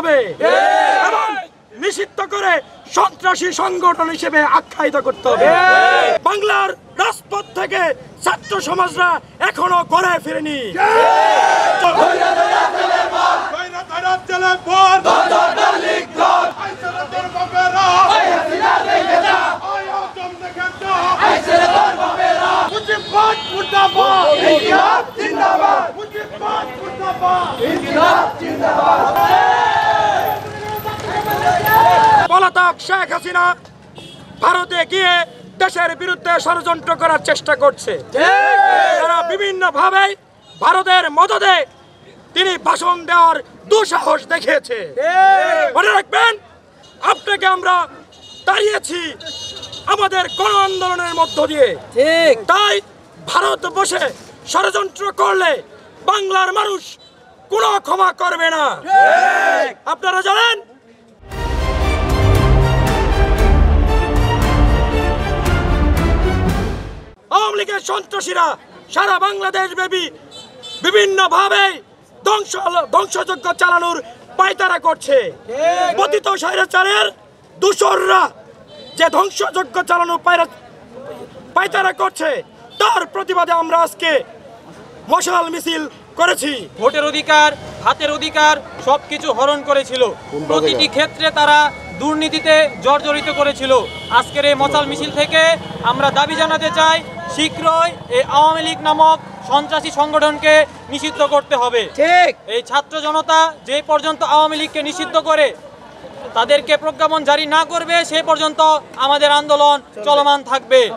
হবে এবং নিষিদ্ধ করে সন্ত্রাসী সংগঠন হিসেবে আখ্যায়িত করতে হবে। বাংলার রাজপথ থেকে ছাত্র সমাজরা এখনো ঘরে ফিরেনি। পলাতক শেখ হাসিনা ভারতে গিয়ে দেশের বিরুদ্ধে ষড়যন্ত্র করার চেষ্টা করছে। তারা বিভিন্ন ভাবে ভারতের মদদে তিনি ভাষণ দেওয়ার দুঃসাহস দেখিয়েছে। মনে রাখবেন, আপনাকে আমরা দাঁড়িয়েছি আমাদের গণ আন্দোলনের মধ্য দিয়ে। তাই ভারত বসে ষড়যন্ত্র করলে বাংলার মানুষ কোনো ক্ষমা করবে না। আপনারা জানেন, আওয়ামী লীগের সন্ত্রাসীরা সারা বাংলাদেশ ব্যাপী বিভিন্ন ভাবে ধ্বংসযজ্ঞ চালানোর পায়তারা করছে। পতিত স্বৈরাচারের দূষররা যে ধ্বংসযজ্ঞ চালানোর পায়তারা করছে, তার প্রতিবাদে আমরা আজকে মশাল মিছিল করেছি। ভোটের অধিকার, হাতের অধিকার সবকিছু হরণ করেছিল। প্রতিটি ক্ষেত্রে তারা দুর্নীতিতে জর্জরিত করেছিল। আজকের এই মশাল মিছিল থেকে আমরা দাবি জানাতে চাই, শীঘ্রই এই আওয়ামী লীগ নামক সন্ত্রাসী সংগঠনকে নিষিদ্ধ করতে হবে। এই ছাত্র জনতা যে পর্যন্ত আওয়ামী লীগকে নিষিদ্ধ করে তাদেরকে প্রজ্ঞাপন জারি না করবে, সে পর্যন্ত আমাদের আন্দোলন চলমান থাকবে।